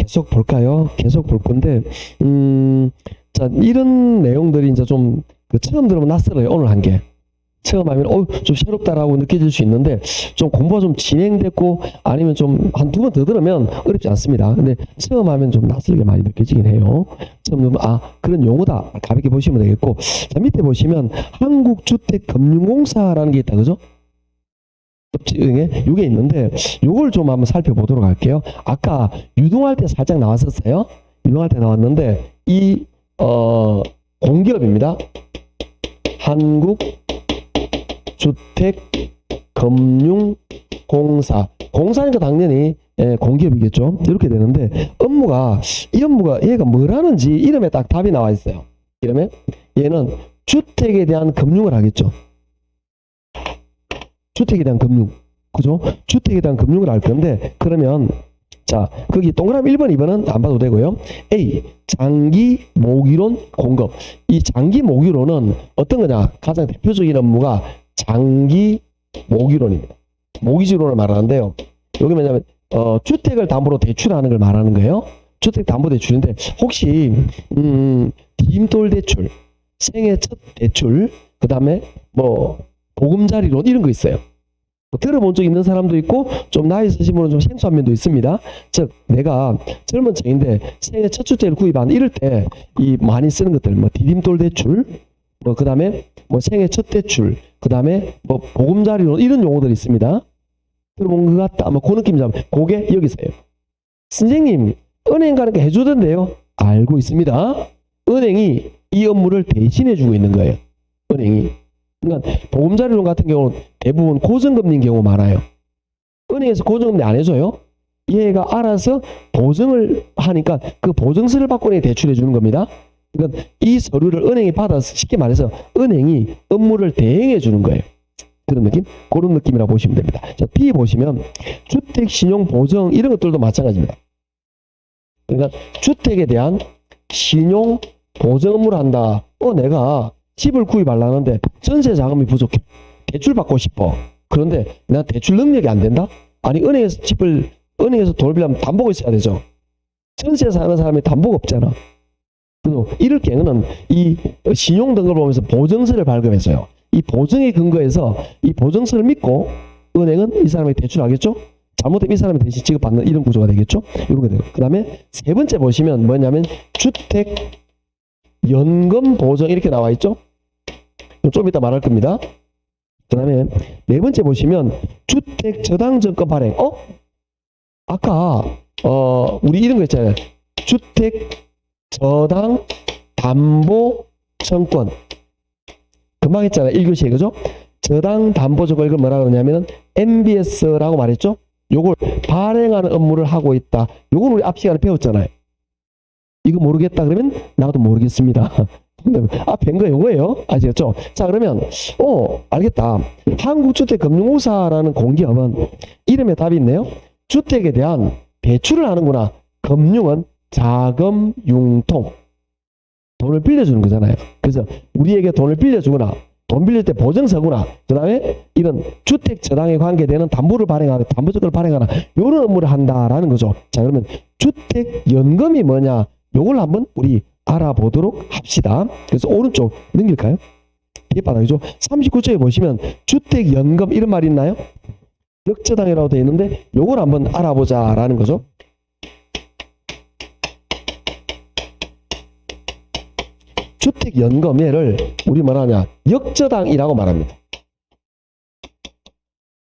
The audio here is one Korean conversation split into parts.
계속 볼까요? 계속 볼 건데, 자, 이런 내용들이 이제 좀, 처음 들으면 낯설어요. 오늘 한 게. 처음 하면, 좀 새롭다라고 느껴질 수 있는데, 좀 공부가 좀 진행됐고, 아니면 좀 한 두 번 더 들으면 어렵지 않습니다. 근데 처음 하면 좀 낯설게 많이 느껴지긴 해요. 처음 들으면, 그런 용어다. 가볍게 보시면 되겠고, 자, 밑에 보시면, 한국주택금융공사라는 게 있다. 그죠? 이게 있는데, 요걸 좀 한번 살펴보도록 할게요. 아까 유동할 때 살짝 나왔었어요. 유동할 때 나왔는데, 공기업입니다. 한국주택금융공사. 공사니까 당연히 공기업이겠죠. 이렇게 되는데 이 업무가 얘가 뭘 하는지 이름에 딱 답이 나와 있어요. 이름에 얘는 주택에 대한 금융을 하겠죠. 주택에 대한 금융. 그죠? 주택에 대한 금융을 할 건데 그러면 자, 거기 동그라미 1번, 2번은 안 봐도 되고요. A. 장기 모기론 공급. 이 장기 모기론은 어떤 거냐? 가장 대표적인 업무가 장기 모기론입니다. 모기지론을 말하는데요. 여기 뭐냐면, 주택을 담보로 대출하는 걸 말하는 거예요. 주택 담보 대출인데, 혹시, 디딤돌 대출, 생애 첫 대출, 그 다음에 보금자리론 이런 거 있어요. 들어본 적 있는 사람도 있고 좀 나이 있으신 분은 좀 생소한 면도 있습니다. 즉 내가 젊은 층인데 생애 첫 주택을 구입한 이럴 때 이 많이 쓰는 것들 디딤돌 대출 그 다음에 생애 첫 대출 그 다음에 보금자리론 이런 용어들이 있습니다. 들어본 것 같다. 그 느낌 잡으면 그게 여기 있어요. 선생님 은행 가는 거 해주던데요. 알고 있습니다. 은행이 이 업무를 대신해 주고 있는 거예요. 은행이. 그러니까 보금자리론 같은 경우는 대부분 고정금리인 경우 많아요. 은행에서 고정금리 안 해줘요. 얘가 알아서 보증을 하니까 그 보증서를 받고 대출해 주는 겁니다. 그러니까 이 서류를 은행이 받아서 쉽게 말해서 은행이 업무를 대행해 주는 거예요. 그런 느낌? 그런 느낌이라고 보시면 됩니다. 자, B 보시면 주택신용보증 이런 것들도 마찬가지입니다. 그러니까 주택에 대한 신용보증 업무를 한다. 내가 집을 구입하려는데 전세 자금이 부족해. 대출 받고 싶어. 그런데 내가 대출 능력이 안 된다? 아니 은행에서 돈을 빌려면 담보가 있어야 되죠. 전세 사는 사람이 담보가 없잖아. 그래서 이럴 경우는 이 신용 등급을 보면서 보증서를 발급했어요. 이 보증에 근거해서 이 보증서를 믿고 은행은 이 사람에게 대출하겠죠. 잘못되면 이 사람이 대신 지급받는 이런 구조가 되겠죠. 이렇게 되고. 그 다음에 세 번째 보시면 뭐냐면 주택 연금 보증 이렇게 나와 있죠. 좀 이따 말할 겁니다. 그 다음에 네 번째 보시면 주택 저당증권 발행. 아까 우리 이런 거 있잖아요. 주택 저당 담보 청권 금방 했잖아요. 1교시에 그죠? 저당 담보 청권 이걸 뭐라 그러냐면 MBS라고 말했죠. 요걸 발행하는 업무를 하고 있다. 요건 우리 앞 시간에 배웠잖아요. 이거 모르겠다 그러면 나도 모르겠습니다. 뵌 거 요거예요. 아시겠죠? 자, 그러면, 알겠다. 한국주택금융공사라는 공기업은 이름에 답이 있네요. 주택에 대한 대출을 하는구나. 금융은 자금 융통. 돈을 빌려주는 거잖아요. 그래서 우리에게 돈을 빌려주거나, 돈 빌릴 때 보증서구나. 그 다음에 이런 주택 저당에 관계되는 담보를 발행하거나, 담보증권을 발행하거나, 요런 업무를 한다라는 거죠. 자, 그러면 주택연금이 뭐냐? 요걸 한번 우리 알아보도록 합시다. 그래서 오른쪽 넘길까요? 뒷바닥이죠. 39쪽에 보시면 주택연금 이런 말이 있나요? 역저당이라고 되어 있는데 요걸 한번 알아보자라는 거죠. 주택연금 얘를 우리 뭐라냐? 역저당이라고 말합니다.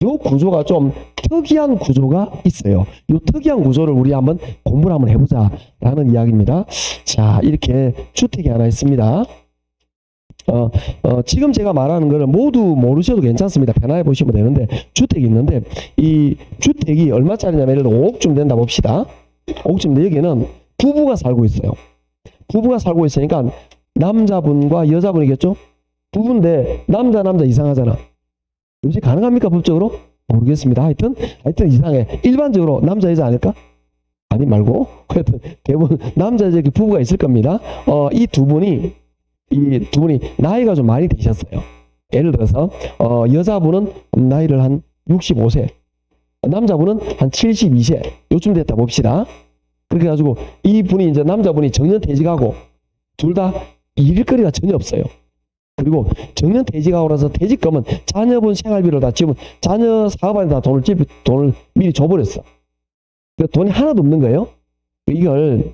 요 구조가 좀 특이한 구조가 있어요. 요 특이한 구조를 우리 한번 공부를 한번 해보자라는 이야기입니다. 자, 이렇게 주택이 하나 있습니다. 지금 제가 말하는 거를 모두 모르셔도 괜찮습니다. 편하게 보시면 되는데 주택이 있는데 이 주택이 얼마짜리냐면 예를 들어 5억쯤 된다 봅시다. 5억쯤 여기는 부부가 살고 있어요. 부부가 살고 있으니까 남자분과 여자분이겠죠? 부부인데 남자 이상하잖아. 요새 가능합니까 법적으로? 모르겠습니다. 하여튼 이상해. 일반적으로 남자 여자 아닐까? 아니 말고 하여튼 대부분 남자 여자 부부가 있을 겁니다. 이 두 분이 나이가 좀 많이 되셨어요. 예를 들어서 여자분은 나이를 한 65세, 남자분은 한 72세 요쯤 됐다 봅시다. 그렇게 해가지고 이분이 이제 남자분이 정년퇴직하고 둘 다 일거리가 전혀 없어요. 그리고 정년퇴직하고 나서 퇴직금은 자녀분 생활비를 다 지금 자녀 사업하는 다 돈을 미리 줘버렸어. 그러니까 돈이 하나도 없는 거예요. 이걸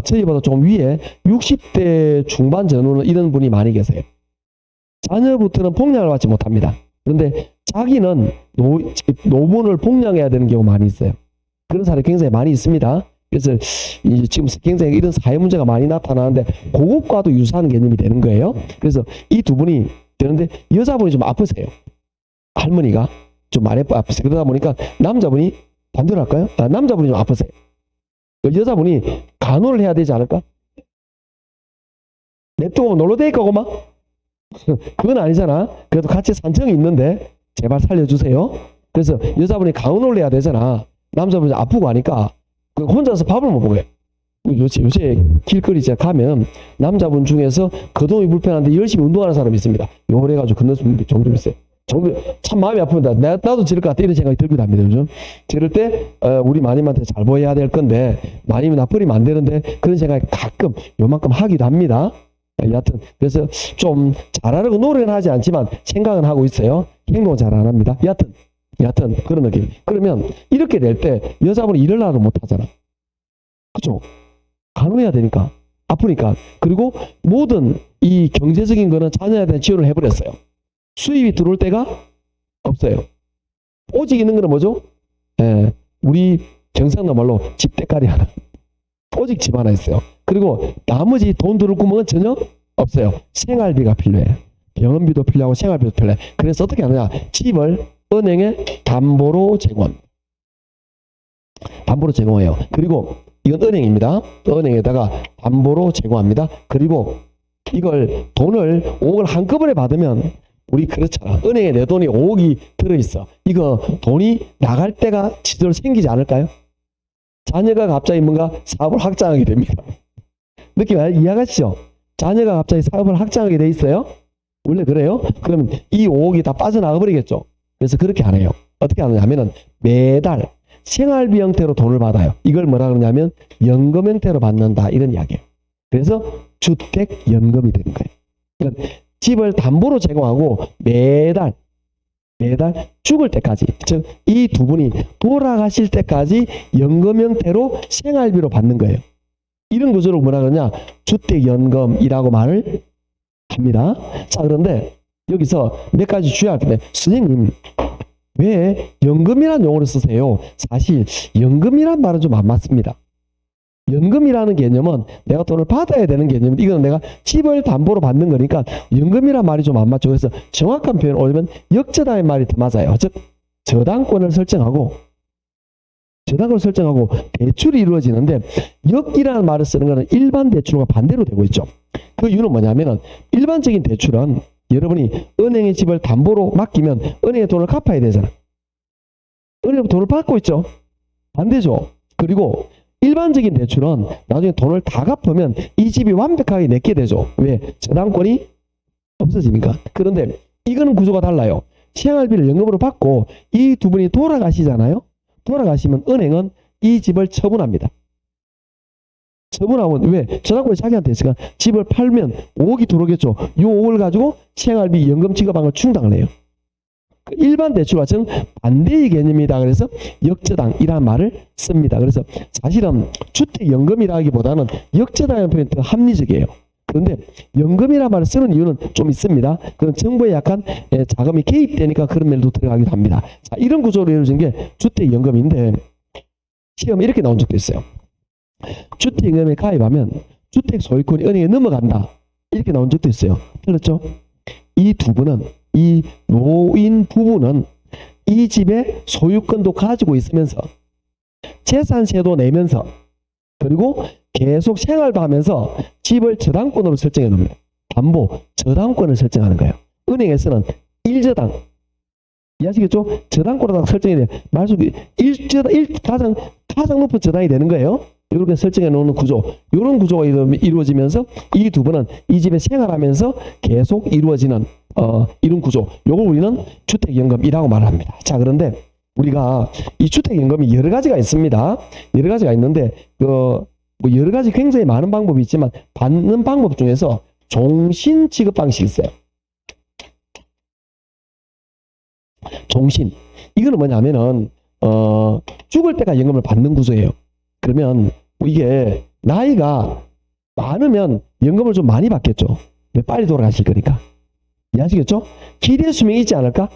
저희보다 좀 위에 60대 중반 전후는 이런 분이 많이 계세요. 자녀부터는 폭량을 받지 못합니다. 그런데 자기는 노분을 폭량해야 되는 경우가 많이 있어요. 그런 사례 굉장히 많이 있습니다. 그래서 이제 지금 굉장히 이런 사회 문제가 많이 나타나는데 그것과도 유사한 개념이 되는 거예요. 그래서 이 두 분이 되는데 여자분이 좀 아프세요. 할머니가 좀 많이 아프세요. 그러다 보니까 남자분이 반대로 할까요? 남자분이 좀 아프세요. 여자분이 간호를 해야 되지 않을까? 냅두고 놀러 다닐 거고 막? 그건 아니잖아. 그래도 같이 산청이 있는데 제발 살려주세요. 그래서 여자분이 간호를 해야 되잖아. 남자분이 아프고 하니까 혼자서 밥을 못 먹어요. 요새 길거리 이제 가면 남자분 중에서 거동이 불편한데 열심히 운동하는 사람이 있습니다. 요걸 해가지고 건너서 정도 있어요. 참 마음이 아픕니다. 나도 저럴 것 같다 이런 생각이 들기도 합니다. 요즘 저럴 때 우리 마님한테 잘 보여야 될 건데 마님이 나버리면 안 되는데 그런 생각이 가끔 요만큼 하기도 합니다. 여하튼 그래서 좀 잘하려고 노력은 하지 않지만 생각은 하고 있어요. 행동은 잘 안 합니다. 여하튼 그런 느낌. 그러면 이렇게 될 때 여자분이 일을 하러 못 하잖아. 그죠? 간호해야 되니까 아프니까. 그리고 모든 이 경제적인 거는 자녀에 대한 지원을 해버렸어요. 수입이 들어올 때가 없어요. 오직 있는 거는 뭐죠? 우리 경상도 말로 집대가리 하나. 오직 집 하나 있어요. 그리고 나머지 돈 들을 구멍은 전혀 없어요. 생활비가 필요해. 병원비도 필요하고 생활비도 필요해. 그래서 어떻게 하느냐? 집을 은행에 담보로 제공합니다. 담보로 제공해요. 그리고 이건 은행입니다. 은행에다가 담보로 제공합니다. 그리고 이걸 돈을 5억을 한꺼번에 받으면 우리 그렇잖아. 은행에 내 돈이 5억이 들어있어. 이거 돈이 나갈 때가 지대로 생기지 않을까요? 자녀가 갑자기 뭔가 사업을 확장하게 됩니다. 느낌 이해하시죠? 자녀가 갑자기 사업을 확장하게 돼 있어요. 원래 그래요? 그럼 이 5억이 다 빠져나가 버리겠죠. 그래서 그렇게 안 해요. 어떻게 하느냐면은 매달 생활비 형태로 돈을 받아요. 이걸 뭐라 그러냐면 연금 형태로 받는다 이런 이야기예요. 그래서 주택연금이 되는 거예요. 그러니까 집을 담보로 제공하고 매달 죽을 때까지, 즉 이 두 분이 돌아가실 때까지 연금 형태로 생활비로 받는 거예요. 이런 구조를 뭐라 그러냐? 주택연금이라고 말을 합니다. 자, 그런데 여기서 몇 가지 주의할 텐데, 선생님 왜 연금이라는 용어를 쓰세요? 사실 연금이란 말은 좀 안 맞습니다. 연금이라는 개념은 내가 돈을 받아야 되는 개념인데 이건 내가 집을 담보로 받는 거니까 연금이란 말이 좀 안 맞죠. 그래서 정확한 표현을 올리면 역저당의 말이 더 맞아요. 즉 저당권을 설정하고 대출이 이루어지는데 역이라는 말을 쓰는 것은 일반 대출과 반대로 되고 있죠. 그 이유는 뭐냐면은 일반적인 대출은 여러분이 은행에 집을 담보로 맡기면 은행에 돈을 갚아야 되잖아. 은행에 돈을 받고 있죠. 반대죠. 그리고 일반적인 대출은 나중에 돈을 다 갚으면 이 집이 완벽하게 내게 되죠. 왜? 저당권이 없어지니까. 그런데 이거는 구조가 달라요. 생활비를 연금으로 받고 이 두 분이 돌아가시잖아요. 돌아가시면 은행은 이 집을 처분합니다. 처분하면 왜? 저당권이 자기한테 있으니까 집을 팔면 5억이 들어오겠죠. 이 5억을 가지고 생활비 연금 지급한 걸 충당을 해요. 일반 대출과 정 반대의 개념이다. 그래서 역저당이라는 말을 씁니다. 그래서 사실은 주택연금이라기보다는 역저당이라는 표현이 더 합리적이에요. 그런데 연금이라는 말을 쓰는 이유는 좀 있습니다. 그건 정부에 약간 자금이 개입되니까 그런 면도 들어가기도 합니다. 자, 이런 구조로 이루어진 게 주택연금인데 시험에 이렇게 나온 적도 있어요. 주택연금에 가입하면 주택 소유권이 은행에 넘어간다. 이렇게 나온 적도 있어요. 틀렸죠? 이 두 분은, 이 노인 부부는 이 집의 소유권도 가지고 있으면서 재산세도 내면서 그리고 계속 생활도 하면서 집을 저당권으로 설정해 놓습니다. 담보, 저당권을 설정하는 거예요. 은행에서는 1저당, 이해하시겠죠? 저당권으로 설정해야 돼요. 말속이 1저당, 가장 높은 저당이 되는 거예요. 이렇게 설정해 놓는 구조, 이런 구조가 이루어지면서 이 두 분은 이 집에 생활하면서 계속 이루어지는 이런 구조, 요걸 우리는 주택연금이라고 말을 합니다. 자, 그런데 우리가 이 주택연금이 여러 가지가 있습니다. 여러 가지가 있는데 뭐 여러 가지 굉장히 많은 방법이 있지만 받는 방법 중에서 종신 지급 방식이 있어요. 종신. 이거는 뭐냐면은 죽을 때까지 연금을 받는 구조예요. 그러면 이게 나이가 많으면 연금을 좀 많이 받겠죠. 왜? 빨리 돌아가실 거니까. 이해하시겠죠? 기대 수명이 있지 않을까?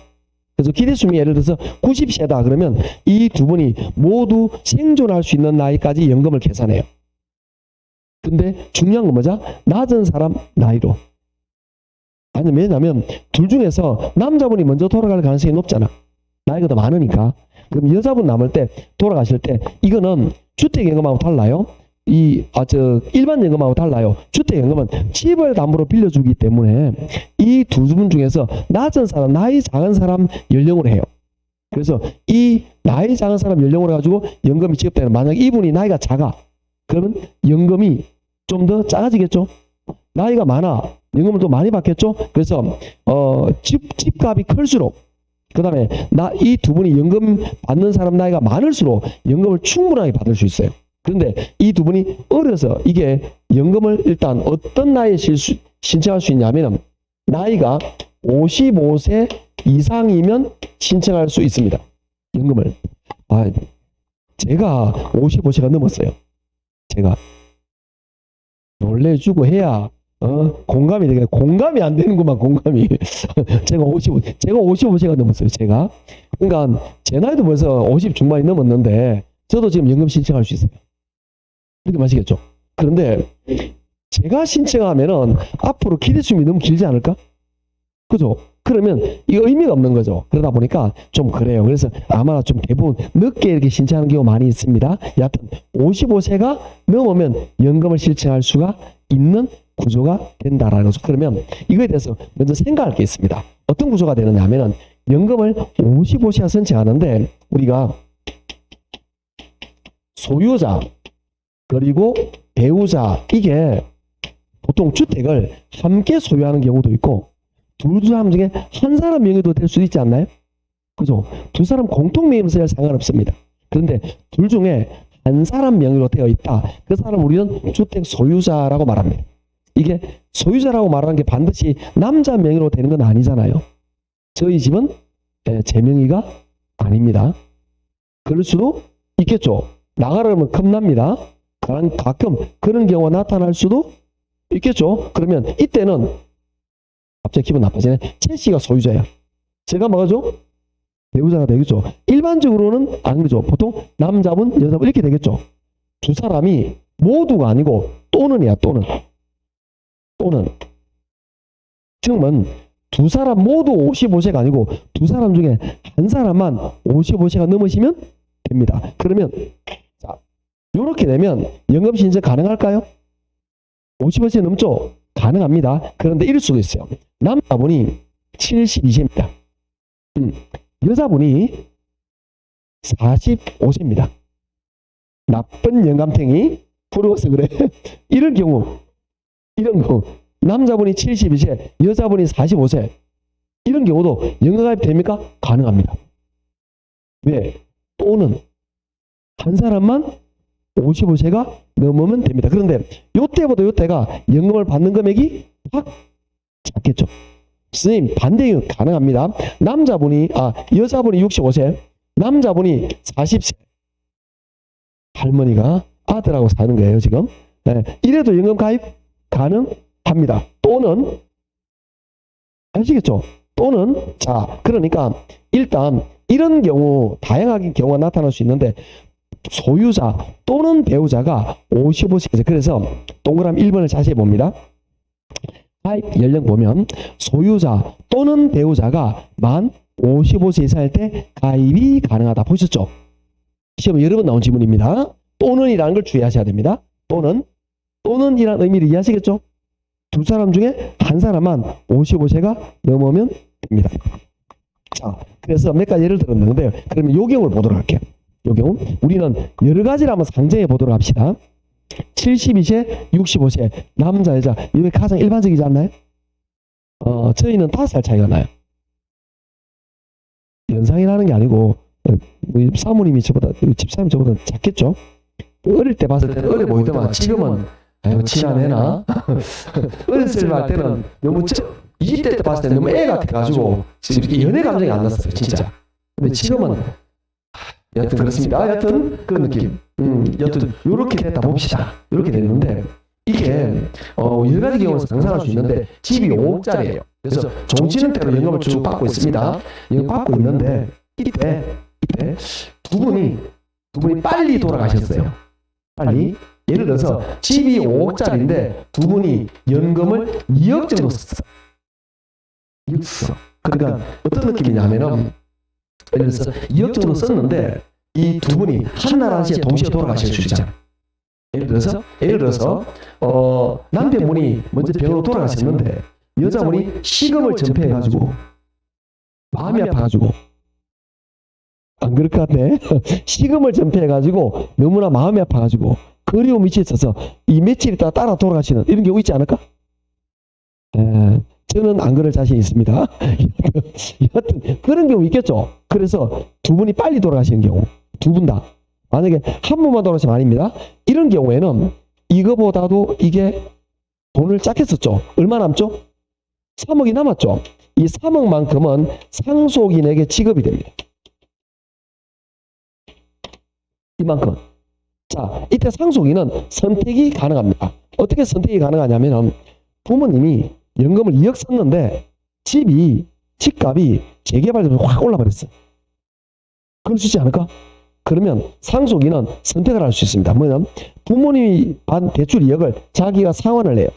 그래서 기대 수명이 예를 들어서 90세다 그러면 이 두 분이 모두 생존할 수 있는 나이까지 연금을 계산해요. 근데 중요한 건 뭐죠? 낮은 사람 나이로. 아니, 왜냐면 둘 중에서 남자분이 먼저 돌아갈 가능성이 높잖아. 나이가 더 많으니까. 그럼 여자분 남을 때 돌아가실 때 이거는 주택연금하고 달라요. 일반 연금하고 달라요. 주택연금은 집을 담보로 빌려주기 때문에 이 두 분 중에서 낮은 사람, 나이 작은 사람 연령으로 해요. 그래서 이 나이 작은 사람 연령으로 가지고 연금이 지급되는, 만약 이분이 나이가 작아, 그러면 연금이 좀 더 작아지겠죠. 나이가 많아, 연금을 더 많이 받겠죠. 그래서 집값이 클수록, 그 다음에 이 두 분이 연금 받는 사람 나이가 많을수록 연금을 충분하게 받을 수 있어요. 그런데 이 두 분이 어려서 이게 연금을 일단 어떤 나이에 신청할 수 있냐면 나이가 55세 이상이면 신청할 수 있습니다. 연금을. 제가 55세가 넘었어요. 제가 놀래주고 해야 공감이 되게, 공감이 안 되는구만, 공감이. 제가 55세가 넘었어요, 제가. 그러니까 제 나이도 벌써 50 중반이 넘었는데 저도 지금 연금 신청할 수 있어요. 이렇게 마시겠죠. 그런데 제가 신청하면은 앞으로 기대수명이 너무 길지 않을까? 그죠? 그러면 이거 의미가 없는 거죠. 그러다 보니까 좀 그래요. 그래서 아마 좀 대부분 늦게 이렇게 신청하는 경우가 많이 있습니다. 여하튼 55세가 넘으면 연금을 신청할 수가 있는 구조가 된다라는 거죠. 그러면 이거에 대해서 먼저 생각할 게 있습니다. 어떤 구조가 되느냐 하면은 연금을 55세가 신청하는데 우리가 소유자 그리고 배우자, 이게 보통 주택을 함께 소유하는 경우도 있고 두 사람 중에 한 사람 명의도 될 수도 있지 않나요? 그죠? 두 사람 공통 명의로 써야 상관없습니다. 그런데 둘 중에 한 사람 명의로 되어 있다. 그 사람 우리는 주택 소유자라고 말합니다. 이게 소유자라고 말하는 게 반드시 남자 명의로 되는 건 아니잖아요. 저희 집은 제 명의가 아닙니다. 그럴 수도 있겠죠. 나가려면 겁납니다. 가끔 그런 경우가 나타날 수도 있겠죠. 그러면 이때는 갑자기 기분 나빠지네. 최 씨가 소유자야. 제가 뭐가죠? 배우자가 되겠죠. 일반적으로는 안 그죠. 보통 남자분, 여자분 이렇게 되겠죠. 두 사람이 모두가 아니고 또는이야, 또는. 지금은 두 사람 모두 55세가 아니고 두 사람 중에 한 사람만 55세가 넘으시면 됩니다. 그러면 자, 이렇게 되면 연금 신청 가능할까요? 55세 넘죠? 가능합니다. 그런데 이럴 수도 있어요. 남자분이 72세입니다. 여자분이 45세입니다. 나쁜 영감탱이 부러워서 그래. 이런 경우 남자분이 72세, 여자분이 45세, 이런 경우도 연금가입 됩니까? 가능합니다. 왜? 또는 한 사람만 55세가 넘으면 됩니다. 그런데 요때보다 요때가 연금을 받는 금액이 확 작겠죠. 선생님, 반대 경우 가능합니다. 여자분이 65세, 남자분이 40세. 할머니가 아들하고 사는 거예요, 지금. 네. 이래도 연금 가입 가능합니다. 또는, 아시겠죠? 또는, 자, 그러니까 일단 이런 경우, 다양하게 경우가 나타날 수 있는데, 소유자 또는 배우자가 55세, 그래서 동그라미 1번을 자세히 봅니다. 가입 연령 보면 소유자 또는 배우자가 만 55세 이상일 때 가입이 가능하다. 보셨죠? 시험에 여러 번 나온 지문입니다. 또는이라는 걸 주의하셔야 됩니다. 또는이라는 의미를 이해하시겠죠? 두 사람 중에 한 사람만 55세가 넘으면 됩니다. 자, 그래서 몇 가지 예를 들었는데, 그러면 요 경우를 보도록 할게요. 요 경우 우리는 여러 가지를 한번 상정해 보도록 합시다. 72세, 65세, 남자, 여자, 이게 가장 일반적이지 않나요? 저희는 5살 차이가 나요. 연상이라는 게 아니고 사모님이 저보다, 집사님 저보다 작겠죠? 어릴 때 봤을 때는 어려 보이더만 지금은 아이고 친한 애나 어렸을 때는 너무 20대 때 봤을 때 너무 애 같아가지고 지금 연애 감정이 안 났어요 진짜. 근데 지금은 여튼 그렇습니다. 여튼 그런 느낌. 여튼 요렇게 됐다 봅시다. 요렇게 됐는데 이게 여러 가지 경우에서 상상할 수 있는데 집이 5억짜리예요. 그래서 종치는 대로 연금을 쭉 받고 있습니다. 연금 받고 있는데 이때 두 분이 빨리 돌아가셨어요. 빨리. 예를 들어서 집이 5억짜리인데 두 분이 연금을 2억 정도 썼어. 2억 썼어. 그러니까 어떤 느낌이냐면은 예를 들어서 2억 정도 썼는데 이 두 분이 한날 한시에 동시에 돌아가실 수 있잖아. 예를 들어서 남편분이 먼저 병으로 돌아가셨는데 여자분이 시금을 전폐해가지고 마음이 아파가지고 안 그럴 것 같네. 시금을 전폐해가지고 너무나 마음이 아파가지고 그리움 미치에 있어서 이 며칠 있다가 따라 돌아가시는 이런 경우 있지 않을까? 저는 안 그럴 자신이 있습니다. 여하튼 그런 경우 있겠죠. 그래서 두 분이 빨리 돌아가시는 경우 두 분 다 만약에 한 분만 돌아가시면 아닙니다. 이런 경우에는 이거보다도 이게 돈을 작게 썼죠. 얼마 남죠? 3억이 남았죠. 이 3억만큼은 상속인에게 지급이 됩니다. 이만큼. 자, 이때 상속인은 선택이 가능합니다. 어떻게 선택이 가능하냐면 부모님이 연금을 2억 썼는데 집값이 재개발되면서 확 올라버렸어. 그럴 수 있지 않을까? 그러면 상속인은 선택을 할 수 있습니다. 뭐냐면 부모님이 받은 대출 2억을 자기가 상환을 해요.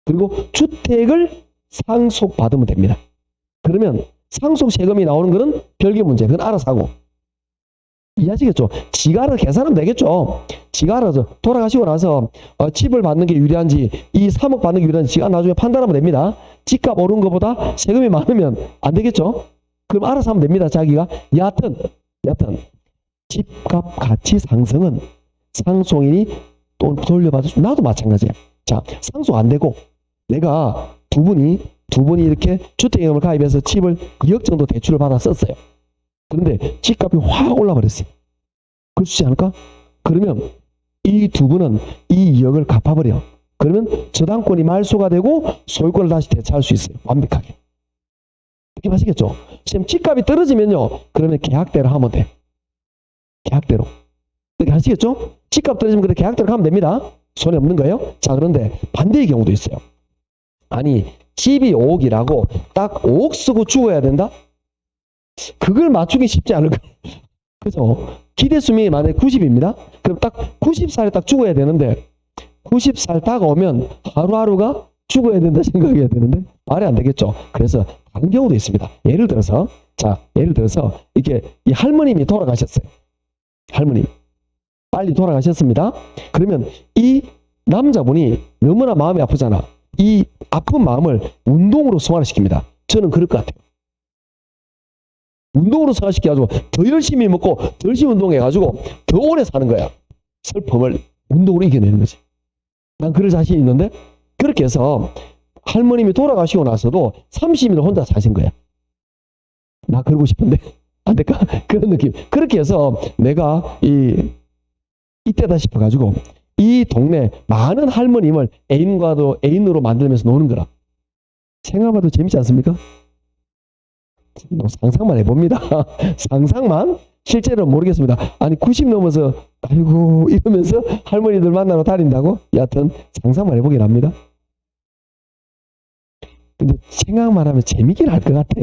그리고 주택을 상속받으면 됩니다. 그러면 상속세금이 나오는 것은 별개 문제. 그건 알아서 하고. 이해하시겠죠? 지가 알아서 계산하면 되겠죠. 지가 알아서 돌아가시고 나서 집을 받는 게 유리한지 이 3억 받는 게 유리한지 지가 나중에 판단하면 됩니다. 집값 오른 것보다 세금이 많으면 안 되겠죠? 그럼 알아서 하면 됩니다. 자기가. 여하튼 집값 가치 상승은 상속인이 돈 돌려받을 수, 나도 마찬가지야. 자, 상속 안 되고 내가 두 분이 이렇게 주택임을 가입해서 집을 2억 정도 대출을 받아 썼어요. 그런데 집값이 확 올라버렸어요. 그럴 수 있지 않을까? 그러면 이 두 분은 이 2억을 갚아버려. 그러면 저당권이 말소가 되고 소유권을 다시 되찾을 수 있어요. 완벽하게. 이렇게 아시겠죠? 지금 집값이 떨어지면요. 그러면 계약대로 하면 돼. 계약대로. 이렇게 아시겠죠? 집값 떨어지면 그래 계약대로 하면 됩니다. 손해 없는 거예요. 자, 그런데 반대의 경우도 있어요. 아니, 집이 5억이라고 딱 5억 쓰고 죽어야 된다? 그걸 맞추기 쉽지 않을까? 그죠? 기대수명이 만약에 90입니다. 그럼 딱 90살에 딱 죽어야 되는데 90살 딱 오면 하루하루가 죽어야 된다 생각해야 되는데 말이 안 되겠죠. 그래서 다른 경우도 있습니다. 예를 들어서 이렇게 이 할머님이 돌아가셨어요. 할머님 빨리 돌아가셨습니다. 그러면 이 남자분이 너무나 마음이 아프잖아. 이 아픈 마음을 운동으로 승화시킵니다. 저는 그럴 것 같아요. 운동으로 승화시켜가지고 더 열심히 먹고 더 열심히 운동해가지고 더 오래 사는 거야. 슬픔을 운동으로 이겨내는 거지. 난 그럴 자신이 있는데 그렇게 해서 할머님이 돌아가시고 나서도 30일 혼자 사신 거야. 나 그러고 싶은데 안 될까? 그런 느낌. 그렇게 해서 내가 이때다 싶어가지고 이 동네 많은 할머님을 애인으로 만들면서 노는 거라. 생각해봐도 재밌지 않습니까? 상상만 해봅니다. 상상만? 실제로는 모르겠습니다. 아니 90 넘어서 아이고 이러면서 할머니들 만나러 다닌다고? 여하튼 상상만 해보긴 합니다. 근데 생각만 하면 재미긴 할 것 같아.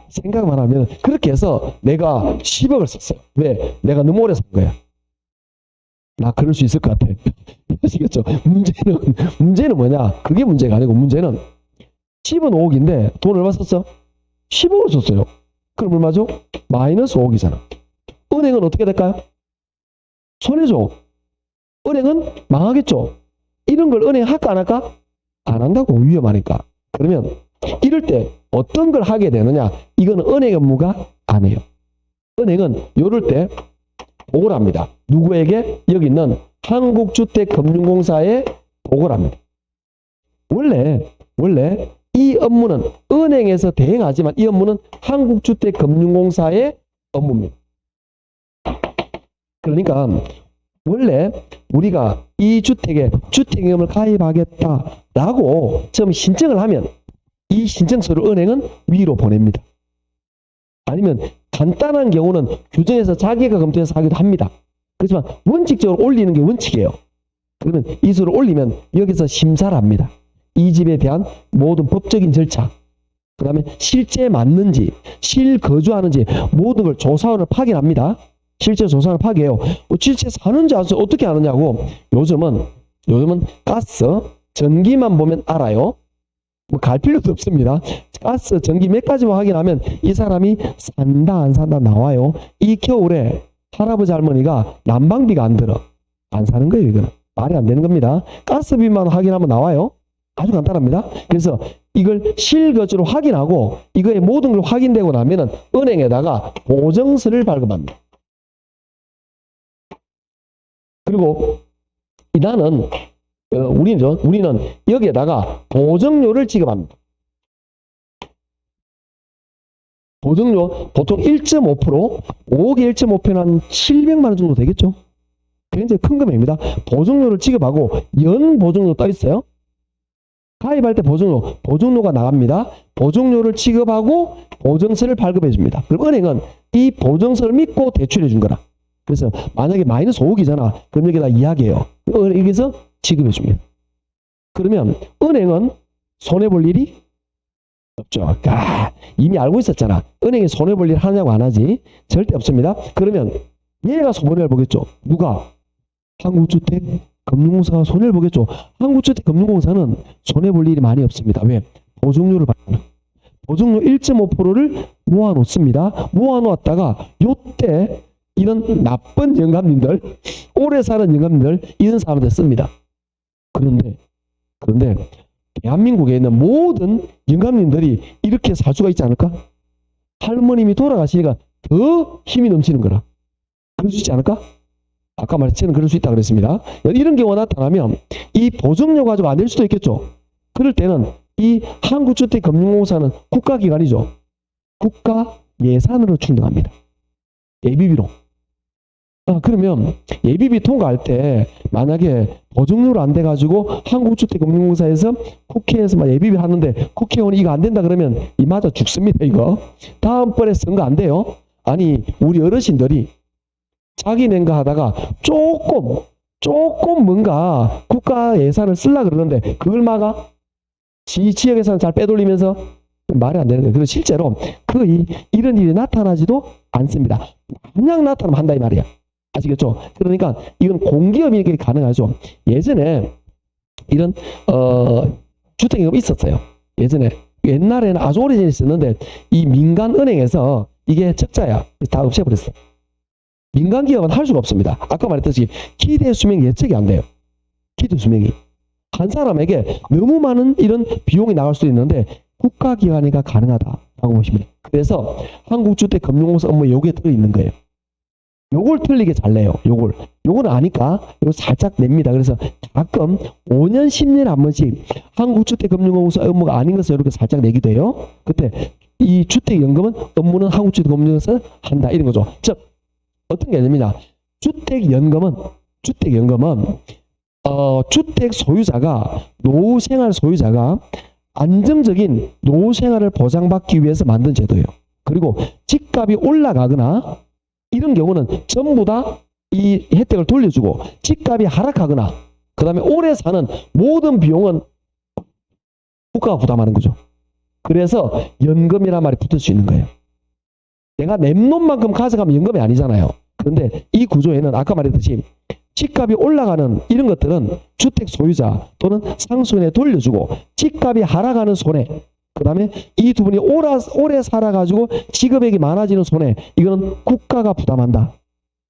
생각만 하면. 그렇게 해서 내가 10억을 썼어요. 왜? 내가 너무 오래 산 거야. 나 그럴 수 있을 것 같아. 아시겠죠? 문제는 뭐냐? 그게 문제가 아니고 문제는 집은 5억인데 돈 얼마 썼어? 10억을 썼어요. 그럼 얼마죠? 마이너스 5억이잖아. 은행은 어떻게 될까요? 손해죠. 은행은 망하겠죠. 이런 걸 은행 할까 안 할까? 안 한다고. 위험하니까. 그러면 이럴 때 어떤 걸 하게 되느냐? 이거는 은행 업무가 아니에요. 은행은 이럴 때 보고를 합니다. 누구에게? 여기 있는 한국주택금융공사에 보고를 합니다. 원래 이 업무는 은행에서 대행하지만 이 업무는 한국주택금융공사의 업무입니다. 그러니까 원래 우리가 이 주택에 주택임금을 가입하겠다라고 처음 신청을 하면 이 신청서를 은행은 위로 보냅니다. 아니면 간단한 경우는 규정에서 자기가 검토해서 하기도 합니다. 그렇지만 원칙적으로 올리는 게 원칙이에요. 그러면 이 수를 올리면 여기서 심사를 합니다. 이 집에 대한 모든 법적인 절차, 그 다음에 실제 맞는지, 실거주하는지 모든 걸 조사원을 파견합니다. 실제 조사를 파괴해요. 실제 사는지 어떻게 아느냐고. 요즘은 가스, 전기만 보면 알아요. 뭐 갈 필요도 없습니다. 가스, 전기 몇 가지만 확인하면 이 사람이 산다 안 산다 나와요. 이 겨울에 할아버지 할머니가 난방비가 안 들어. 안 사는 거예요. 이거는 말이 안 되는 겁니다. 가스비만 확인하면 나와요. 아주 간단합니다. 그래서 이걸 실거주로 확인하고 이거의 모든 걸 확인되고 나면은 은행에다가 보증서를 발급합니다. 그리고 나는 우리는 여기에다가 보증료를 지급합니다. 보증료 보통 1.5%, 5억에 1.5%는 한 700만 원 정도 되겠죠. 굉장히 큰 금액입니다. 보증료를 지급하고 연 보증료 떠 있어요. 가입할 때 보증료가 나갑니다. 보증료를 지급하고 보증서를 발급해 줍니다. 그럼 은행은 이 보증서를 믿고 대출해 준 거라. 그래서 만약에 마이너스 5억이잖아. 그럼 여기다 이야기해요. 여기서 지급해 줍니다. 그러면 은행은 손해볼 일이 없죠. 이미 알고 있었잖아. 은행이 손해볼 일 하냐고 안 하지? 절대 없습니다. 그러면 얘가 손해를 보겠죠. 누가? 한국주택금융공사가 손해를 보겠죠. 한국주택금융공사는 손해볼 일이 많이 없습니다. 왜? 보증료를 받는. 보증료 1.5%를 모아놓습니다. 모아놓았다가 요때 이런 나쁜 영감님들, 오래 사는 영감님들, 이런 사람들 씁니다. 그런데 대한민국에 있는 모든 영감님들이 이렇게 살 수가 있지 않을까? 할머님이 돌아가시니까 더 힘이 넘치는 거라. 그럴 수 있지 않을까? 아까 말했지만 그럴 수 있다 그랬습니다. 이런 경우가 나타나면 이 보증료 가지고 안 될 수도 있겠죠. 그럴 때는 이 한국주택금융공사는 국가기관이죠. 국가 예산으로 충당합니다. 예비비로. 그러면 예비비 통과할 때 만약에 보증료로 안 돼가지고 한국주택금융공사에서 국회에서 막 예비비 하는데 국회의원이 이거 안 된다 그러면 이 맞아 죽습니다. 이거 다음번에 선거 안 돼요. 아니 우리 어르신들이 자기 낸가 하다가 조금 뭔가 국가 예산을 쓰려고 그러는데 그걸 막아 지역 예산 잘 빼돌리면서 말이 안 되는 거예요. 그리고 실제로 이런 일이 나타나지도 않습니다. 그냥 나타나면 한다 이 말이야. 아시겠죠? 그러니까 이건 공기업이 가능하죠. 예전에 이런 주택임금이 있었어요. 옛날에는 아주 오래전에 있었는데 이 민간은행에서 이게 적자야. 다 없애버렸어. 민간기업은 할 수가 없습니다. 아까 말했듯이 기대 수명 예측이 안 돼요. 기대 수명이. 한 사람에게 너무 많은 이런 비용이 나갈 수도 있는데 국가기관이가 가능하다라고 보시면 돼요. 그래서 한국주택금융공사 업무에 요게 들어있는 거예요. 요걸 틀리게 잘 내요. 요거는 아니까 이거 살짝 냅니다. 그래서 가끔 5년 10년에 한 번씩 한국주택금융공사 업무가 아닌 것을 이렇게 살짝 내기도 해요. 그때 이 주택연금은 업무는 한국주택금융공사에서 한다 이런 거죠. 즉 어떤 개념이냐? 주택연금은 주택 소유자가 노후생활 소유자가 안정적인 노후생활을 보장받기 위해서 만든 제도예요. 그리고 집값이 올라가거나 이런 경우는 전부 다 이 혜택을 돌려주고 집값이 하락하거나 그 다음에 오래 사는 모든 비용은 국가가 부담하는 거죠. 그래서 연금이란 말이 붙을 수 있는 거예요. 내가 낸 놈만큼 가져가면 연금이 아니잖아요. 그런데 이 구조에는 아까 말했듯이 집값이 올라가는 이런 것들은 주택 소유자 또는 상속인에 돌려주고 집값이 하락하는 손해 그 다음에 이 두 분이 오래 살아가지고 지급액이 많아지는 손해 이거는 국가가 부담한다.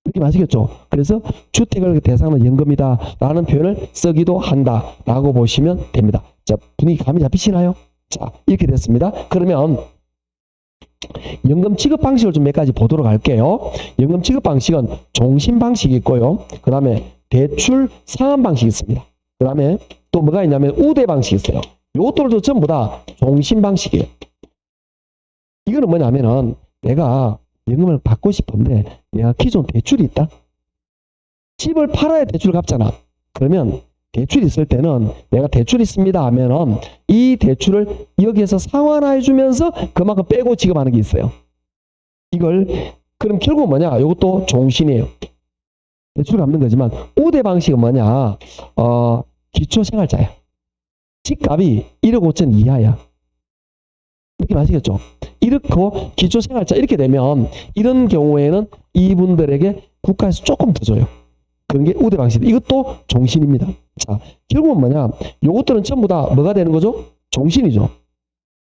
이렇게 아시겠죠? 그래서 주택을 대상으로 연금이다 라는 표현을 쓰기도 한다 라고 보시면 됩니다. 자, 분위기 감이 잡히시나요? 자, 이렇게 됐습니다. 그러면 연금 지급 방식을 좀 몇 가지 보도록 할게요. 연금 지급 방식은 종신 방식이 있고요. 그 다음에 대출 상환 방식이 있습니다. 그 다음에 또 뭐가 있냐면 우대 방식이 있어요. 요것들도 전부 다 종신 방식이에요. 이거는 뭐냐면은 내가 연금을 받고 싶은데 내가 기존 대출이 있다. 집을 팔아야 대출을 갚잖아. 그러면 대출이 있을 때는 내가 대출이 있습니다 하면은 이 대출을 여기에서 상환해 주면서 그만큼 빼고 지급하는 게 있어요. 이걸 그럼 결국 뭐냐? 이것도 종신이에요. 대출 갚는 거지만 우대 방식은 뭐냐? 기초생활자야. 집값이 1억 5천 이하야. 느낌 아시겠죠? 이렇게 기초생활자 이렇게 되면 이런 경우에는 이분들에게 국가에서 조금 더 줘요. 그런 게 우대 방식. 이것도 종신입니다. 자, 결국은 뭐냐? 요것들은 전부 다 뭐가 되는 거죠? 종신이죠.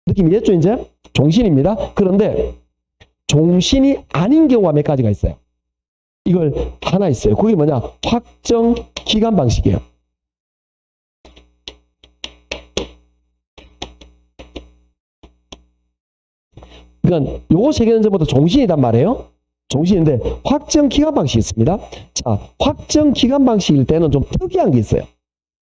느낌이 됐죠, 이제? 종신입니다. 그런데 종신이 아닌 경우가 몇 가지가 있어요. 이걸 하나 있어요. 그게 뭐냐? 확정 기간 방식이에요. 그러니까 요거 세 개는 전부 다 종신이란 말이에요. 종신인데 확정 기간 방식이 있습니다. 자, 확정 기간 방식일 때는 좀 특이한 게 있어요.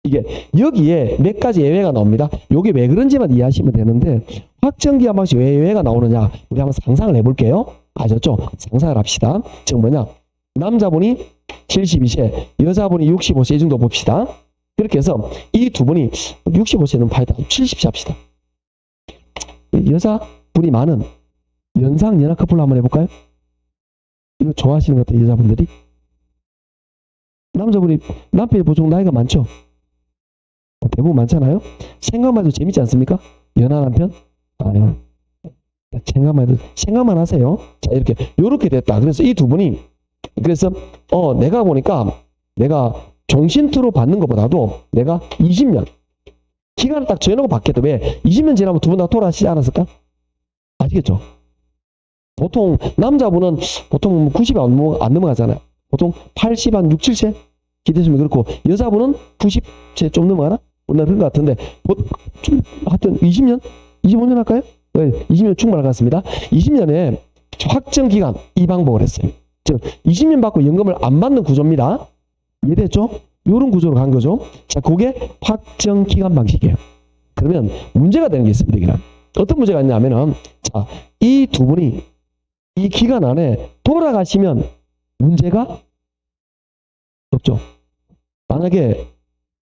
이게 여기에 몇 가지 예외가 나옵니다. 요게 왜 그런지만 이해하시면 되는데 확정 기간 방식 왜 예외가 나오느냐? 우리 한번 상상을 해볼게요. 아셨죠? 상상을 합시다. 즉 뭐냐? 남자분이 72세, 여자분이 65세 정도 봅시다. 그렇게 해서 이 두 분이 65세는 파이다. 70세 합시다. 여자분이 많은 연상 연하 커플로 한번 해볼까요? 이거 좋아하시는 것 같아요, 여자분들이. 남편이 보통 나이가 많죠? 대부분 많잖아요? 생각만 해도 재밌지 않습니까? 연하 남편? 아유. 생각만 하세요. 자, 요렇게 됐다. 그래서 이 두 분이, 그래서, 내가 보니까, 내가 종신투로 받는 것보다도 내가 20년, 기간을 딱 정해놓고 받겠다. 왜? 20년 지나면 두 분 다 돌아가시지 않았을까? 아시겠죠? 보통 남자분은 보통 90이 안 넘어가잖아요. 보통 80, 한 6, 7세 기대시면 그렇고 여자분은 90세 좀 넘어가나? 오늘 그런 것 같은데 좀 하여튼 20년? 25년 할까요? 네, 20년 충분할 것 같습니다. 20년에 확정 기간 이 방법을 했어요. 즉 20년 받고 연금을 안 받는 구조입니다. 이해됐죠? 이런 구조로 간 거죠. 자, 그게 확정 기간 방식이에요. 그러면 문제가 되는 게 있습니다. 여기는. 어떤 문제가 있냐면은 자, 이 두 분이 이 기간 안에 돌아가시면 문제가 없죠. 만약에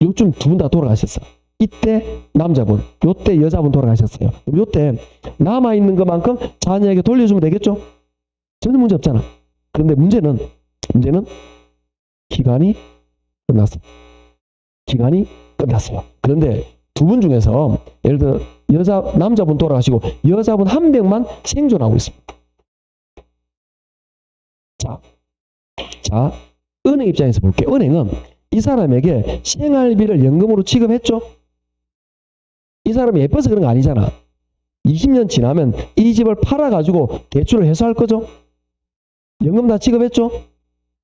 요즘 두 분 다 돌아가셨어. 이때 남자분, 요때 여자분 돌아가셨어요. 요때 남아있는 것만큼 자녀에게 돌려주면 되겠죠? 전혀 문제 없잖아. 그런데 문제는 기간이 끝났어. 기간이 끝났어요. 그런데 두 분 중에서 예를 들어 남자분 돌아가시고 여자분 한 명만 생존하고 있습니다. 자, 은행 입장에서 볼게요. 은행은 이 사람에게 생활비를 연금으로 지급했죠? 이 사람이 예뻐서 그런 거 아니잖아. 20년 지나면 이 집을 팔아가지고 대출을 해소할 거죠? 연금 다 지급했죠?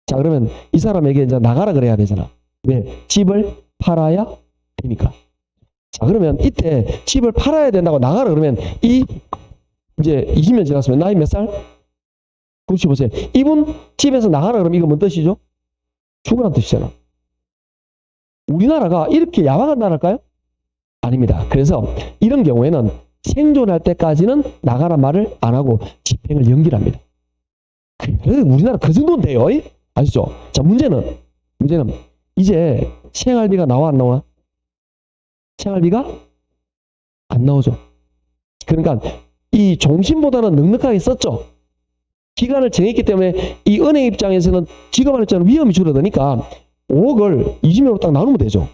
자, 그러면 이 사람에게 이제 나가라 그래야 되잖아. 왜? 집을 팔아야 되니까. 자, 그러면 이때 집을 팔아야 된다고 나가라 그러면 이제 20년 지났으면 나이 몇 살? 95세. 이분 집에서 나가라 그러면 이거 뭔 뜻이죠? 죽으란 뜻이잖아. 우리나라가 이렇게 야박한 나라일까요? 아닙니다. 그래서 이런 경우에는 생존할 때까지는 나가란 말을 안 하고 집행을 연기합니다. 그래도 우리나라 그 정도는 돼요. 아시죠? 자, 문제는 이제 생활비가 나와 안 나와? 생활비가 안 나오죠. 그러니까 이 종신보다는 넉넉하게 썼죠. 기간을 정했기 때문에 이 은행 입장에서는 지급하는 입장은 위험이 줄어드니까 5억을 20년으로 딱 나누면 되죠.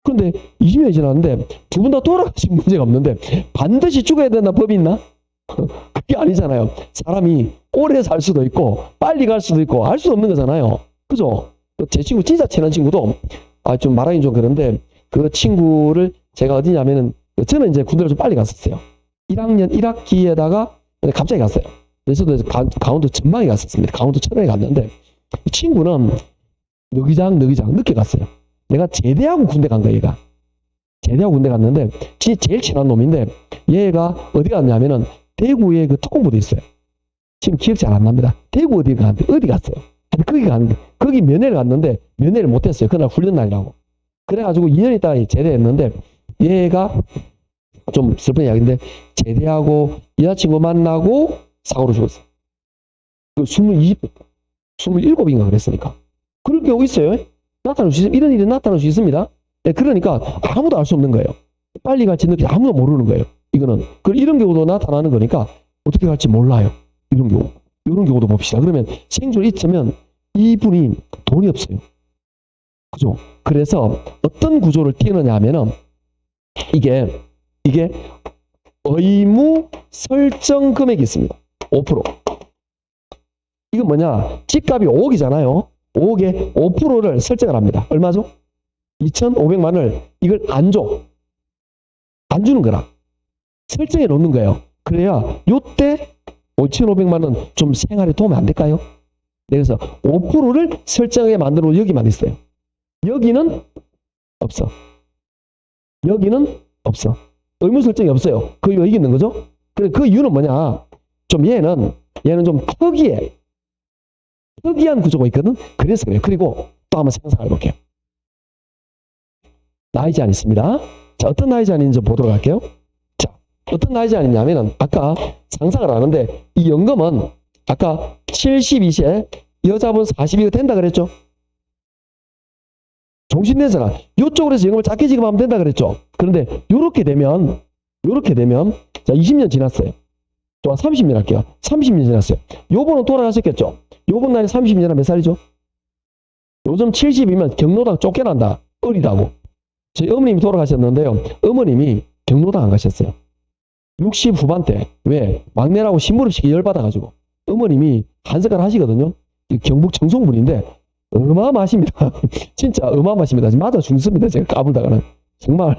그런데 20년이 지났는데 두 분 다 돌아가신 문제가 없는데 반드시 죽어야 된다 법이 있나? 그게 아니잖아요. 사람이 오래 살 수도 있고 빨리 갈 수도 있고 알 수 없는 거잖아요. 그죠? 제 친구 진짜 친한 친구도 좀 말하기 좀 그런데 그 친구를 제가 어디냐면은 저는 이제 군대를 좀 빨리 갔었어요. 1학년 1학기에다가 갑자기 갔어요. 그래서 강원도 전망에 갔었습니다. 강원도 철원에 갔는데 이 친구는 느기장 늦게 갔어요. 내가 제대하고 군대 간 거야, 얘가. 제대하고 군대 갔는데 제일 친한 놈인데 얘가 어디 갔냐면은 대구에 그 특공부대 있어요. 지금 기억 잘 안 납니다. 대구 어디 갔어요. 거기 면회를 갔는데 면회를 못했어요. 그날 훈련 날이라고. 그래가지고 2년 있다가 제대했는데 얘가 좀 슬픈 이야기인데 제대하고 여자친구 만나고 사고로 죽었어. 그 27인가 그랬으니까. 그럴 경우 있어요. 나타날 수 있습니다. 이런 일이 나타날 수 있습니다. 네, 그러니까 아무도 알 수 없는 거예요. 빨리 갈지 늦게 아무도 모르는 거예요. 이거는. 이런 경우도 나타나는 거니까 어떻게 갈지 몰라요. 이런 경우. 이런 경우도 봅시다. 그러면 생존 있으면 이분이 돈이 없어요. 그죠? 그래서 어떤 구조를 띄느냐 하면은 이게 의무 설정 금액이 있습니다. 5%. 이건 뭐냐? 집값이 5억이잖아요. 5억에 5%를 설정을 합니다. 얼마죠? 2,500만 원을 이걸 안 줘. 안 주는 거라. 설정해 놓는 거예요. 그래야 요때 5,500만 원 좀 생활에 도움이 안 될까요? 그래서 5%를 설정해 만들어 여기만 있어요. 여기는 없어. 여기는 없어. 의무 설정이 없어요. 그 이유가 있는 거죠? 그 이유는 뭐냐? 좀 얘는 좀 특이한 구조가 있거든? 그래서 그래요. 그리고 또 한번 상상해 볼게요. 나이 제한 있습니다. 자, 어떤 나이 제한인지 보도록 할게요. 자, 어떤 나이 제한이냐면은 아까 상상을 하는데 이 연금은 아까 72세 여자분 42가 된다 그랬죠? 종신내잖아. 이쪽으로 해서 연금을 작게 지급하면 된다 그랬죠? 그런데 요렇게 되면 자, 20년 지났어요. 또 30년 할게요. 30년 지났어요. 요번은 돌아가셨겠죠? 요번 나이 30년은 몇 살이죠? 요즘 70이면 경로당 쫓겨난다. 어리다고. 저희 어머님이 돌아가셨는데요. 어머님이 경로당 안 가셨어요. 60 후반대. 왜? 막내라고 신부름시키 열받아가지고. 어머님이 한석을 하시거든요. 경북 청송분인데 어마어마하십니다. 진짜 어마어마하십니다. 맞아 죽습니다. 제가 까불다가는. 정말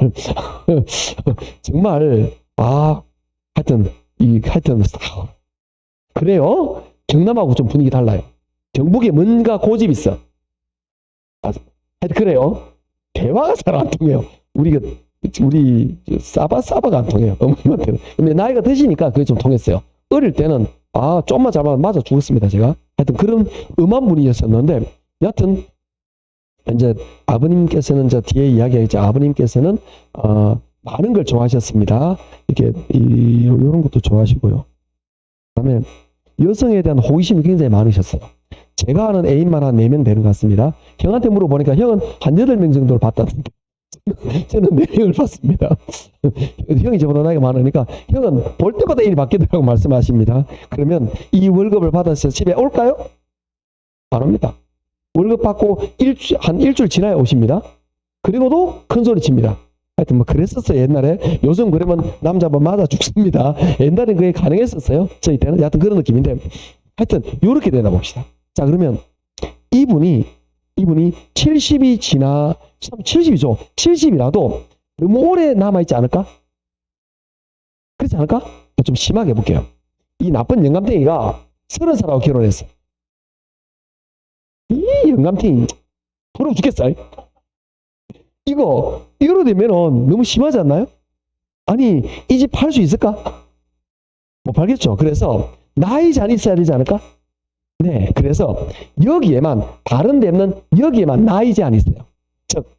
하여튼 그래요. 경남하고 좀 분위기 달라요. 경북에 뭔가 고집이 있어. 하여튼 그래요. 대화가 잘 안 통해요. 우리 싸바가 안 통해요. 어머님한테는. 근데 나이가 드시니까 그게 좀 통했어요. 어릴 때는 좀만 잡아면 맞아 죽었습니다. 제가. 하여튼 그런 음한 분이셨었는데 여하튼 이제 아버님께서는 저 뒤에 이야기했죠. 아버님께서는 많은 걸 좋아하셨습니다. 이렇게 이런 것도 좋아하시고요. 그다음에 여성에 대한 호기심이 굉장히 많으셨어요. 제가 아는 애인만 한 4명 되는 것 같습니다. 형한테 물어보니까 형은 한 8명 정도를 봤다던데 저는 4명을 봤습니다. 형이 저보다 나이가 많으니까 형은 볼 때마다 일이 바뀌더라고 말씀하십니다. 그러면 이 월급을 받아서 집에 올까요? 안 옵니다. 월급 받고 한 일주일 지나야 오십니다. 그리고도 큰 소리 칩니다. 하여튼 뭐 그랬었어요 옛날에. 요즘 그러면 남자 한번 맞아 죽습니다. 옛날엔 그게 가능했었어요. 저희 때는. 하여튼 그런 느낌인데 하여튼 요렇게 되나 봅시다. 자 그러면 이분이 70이 지나 70이죠. 70이라도 너무 오래 남아있지 않을까? 그렇지 않을까? 좀 심하게 해볼게요. 이 나쁜 영감탱이가 30살하고 결혼했어. 이 영감탱이 부러워 죽겠어. 이거로 되면은 너무 심하지 않나요? 아니 이 집 팔 수 있을까? 못 팔겠죠. 그래서 나이 제한 있어야 되지 않을까? 네, 그래서 여기에만 다른 데 없는 여기에만 나이 제한이 있어요. 즉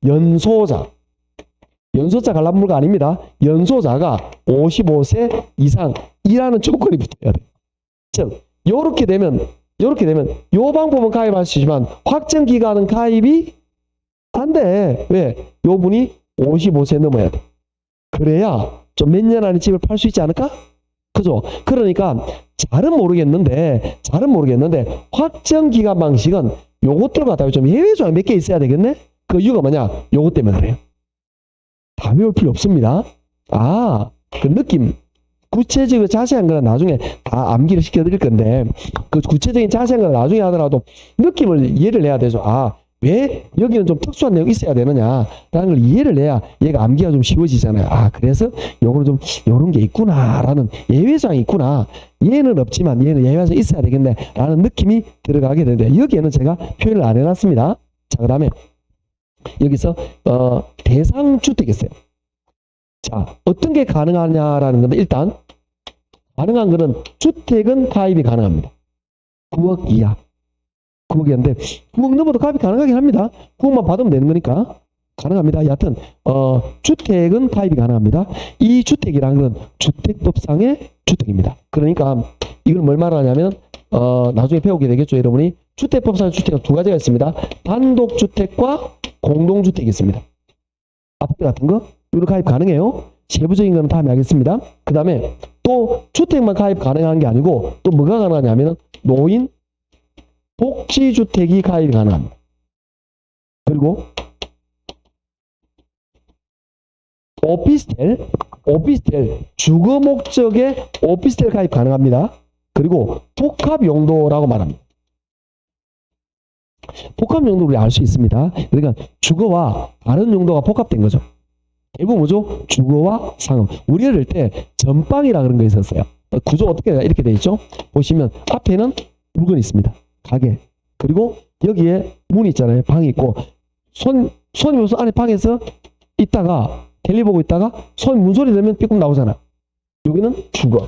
연소자 관람물가 아닙니다. 연소자가 55세 이상이라는 조건이 붙어야 돼요. 즉 요렇게 되면 요 방법은 가입할 수 있지만 확정 기간은 가입이 안 돼. 왜? 요 분이 55세 넘어야 돼. 그래야 좀 몇 년 안에 집을 팔 수 있지 않을까? 그죠? 그러니까 잘은 모르겠는데 확정 기간 방식은 요것들과 다 좀 예외 조항 몇 개 있어야 되겠네? 그 이유가 뭐냐? 요것 때문에 그래요. 다 외울 필요 없습니다. 그 느낌. 구체적이고 자세한 거는 나중에 다 암기를 시켜드릴 건데 그 구체적인 자세한 거는 나중에 하더라도 느낌을 이해를 해야 되죠. 왜 여기는 좀 특수한 내용이 있어야 되느냐라는 걸 이해를 해야 얘가 암기가 좀 쉬워지잖아요. 그래서 요거는 좀 요런 게 있구나라는 예외사항이 있구나. 얘는 없지만 얘는 예외사항이 있어야 되겠네 라는 느낌이 들어가게 되는데 여기에는 제가 표현을 안 해놨습니다. 자, 그 다음에 여기서 대상주택이 있어요. 자, 어떤 게 가능하냐라는 건데 일단 가능한 거는 주택은 가입이 가능합니다. 9억 이하. 9억이었는데 9억 넘어도 가입이 가능하긴 합니다. 9억만 받으면 되는 거니까 가능합니다. 여하튼 주택은 가입이 가능합니다. 이 주택이라는 건 주택법상의 주택입니다. 그러니까 이걸 뭘 말하냐면 나중에 배우게 되겠죠, 여러분이. 주택법상의 주택은 두 가지가 있습니다. 단독주택과 공동주택이 있습니다. 아파트 같은 거, 이런 가입 가능해요. 세부적인 거는 다음에 하겠습니다. 그 다음에 또 주택만 가입 가능한 게 아니고 또 뭐가 가능하냐면은 노인 복지주택이 가입이 가능합니다. 그리고 오피스텔, 주거 목적의 오피스텔 가입 가능합니다. 그리고 복합 용도라고 말합니다. 복합 용도를 우리 알 수 있습니다. 그러니까 주거와 다른 용도가 복합된 거죠. 대부분 뭐죠? 주거와 상업. 우리 어릴 때 전방이라 그런 거 있었어요. 구조 어떻게 이렇게 돼 있죠? 보시면 앞에는 물건이 있습니다. 가게. 그리고 여기에 문이 있잖아요. 방이 있고 손님 오서 안에 방에서 있다가 텔레비 보고 있다가 손님 문소리 들으면 삐끔 나오잖아. 여기는 주거,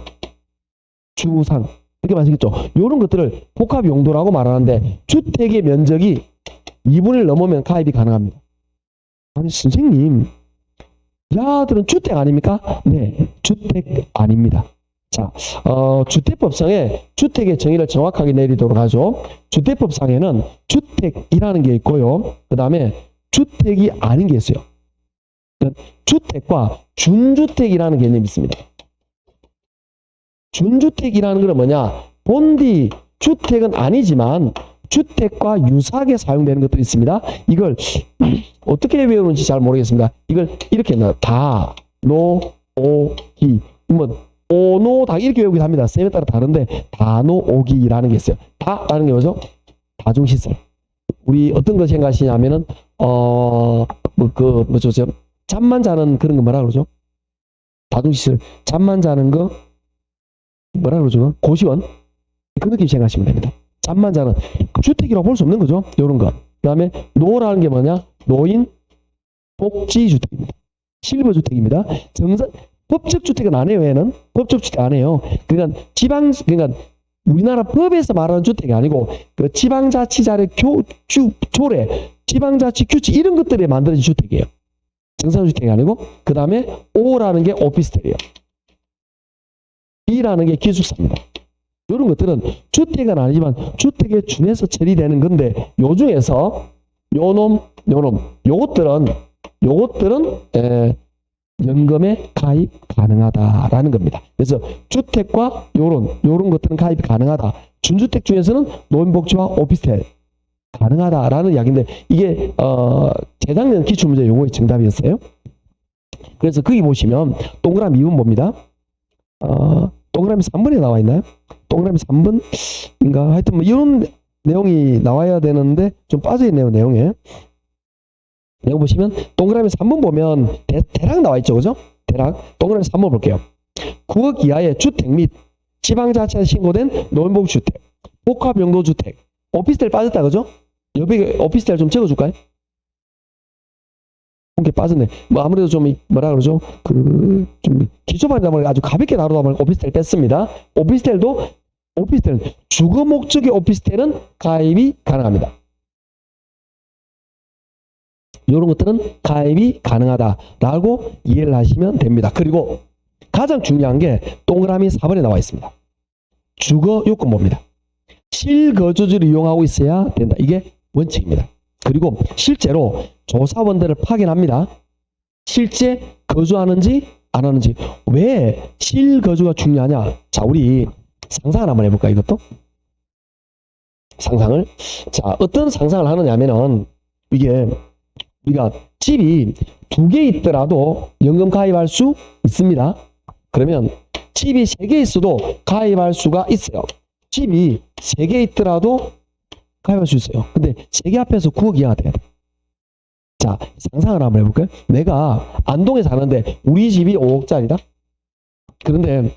주상. 이렇게 말씀드렸죠. 이런 것들을 복합 용도라고 말하는데 주택의 면적이 2분의 1 넘으면 가입이 가능합니다. 아니 선생님, 야들은 주택 아닙니까? 네, 주택 아닙니다. 자, 주택법상에 주택의 정의를 정확하게 내리도록 하죠. 주택법상에는 주택이라는 게 있고요. 그 다음에 주택이 아닌 게 있어요. 주택과 준주택이라는 개념이 있습니다. 준주택이라는 건 뭐냐? 본디 주택은 아니지만 주택과 유사하게 사용되는 것들이 있습니다. 이걸 어떻게 외우는지 잘 모르겠습니다. 이걸 이렇게 다, 노, 오, 기. 뭐 오노 다 이렇게 외우기도 합니다. 셈에 따라 다른데 다노 오기라는 게 있어요. 다라는 게 뭐죠? 다중시설. 우리 어떤 거 생각하시냐면은 뭐죠? 잠만 자는 그런 거 뭐라 그러죠? 다중시설. 잠만 자는 거 뭐라 그러죠? 고시원. 그 느낌 생각하시면 됩니다. 잠만 자는 주택이라고 볼 수 없는 거죠. 이런 거. 그 다음에 노라는 게 뭐냐? 노인 복지주택입니다. 실버주택입니다. 법적 주택은 안 해요. 얘는 법적 주택 안 해요. 그러니까 그러니까 우리나라 법에서 말하는 주택이 아니고 그 지방자치자의 조례, 지방자치 규칙 이런 것들에 만들어진 주택이에요. 정상주택이 아니고. 그 다음에 O라는 게 오피스텔이에요. B라는 게 기숙사입니다. 이런 것들은 주택은 아니지만 주택에 준해서 처리되는 건데 요 중에서 요것들은 연금에 가입 가능하다라는 겁니다. 그래서 주택과 요런 것들은 가입이 가능하다. 준주택 중에서는 노인복지와 오피스텔 가능하다라는 이야기인데 이게 재작년 기출문제 요거의 정답이었어요. 그래서 거기 보시면 동그라미 2번 봅니다. 동그라미 3번에 나와 있나요? 동그라미 3번인가? 하여튼 뭐 이런 내용이 나와야 되는데 좀 빠져있네요. 내용 보시면 동그라미 3번 보면 대략 나와 있죠. 그죠? 대략 동그라미 3번 볼게요. 9억 이하의 주택 및 지방자치에 신고된 노인복지주택, 복합용도주택, 오피스텔 빠졌다. 그죠? 여기 오피스텔 좀 적어줄까요? 이게 빠졌네. 뭐 아무래도 좀 뭐라 그러죠? 좀 기초반장을 아주 가볍게 다루다 보니까 오피스텔 뺐습니다. 오피스텔은 주거 목적의 오피스텔은 가입이 가능합니다. 이런 것들은 가입이 가능하다라고 이해를 하시면 됩니다. 그리고 가장 중요한 게 동그라미 4번에 나와 있습니다. 주거 요건봅니다. 실거주지를 이용하고 있어야 된다. 이게 원칙입니다. 그리고 실제로 조사원들을 파견합니다. 실제 거주하는지 안 하는지. 왜 실거주가 중요하냐? 자, 우리 상상을 한번 해볼까, 이것도? 상상을. 자, 어떤 상상을 하느냐면은 이게 우리가 집이 2개 있더라도 연금 가입할 수 있습니다. 그러면 집이 3개 있어도 가입할 수가 있어요. 집이 3개 있더라도 가입할 수 있어요. 근데 3개 앞에서 9억 이하가 돼야 돼. 자, 상상을 한번 해볼까요? 내가 안동에 사는데 우리 집이 5억짜리다? 그런데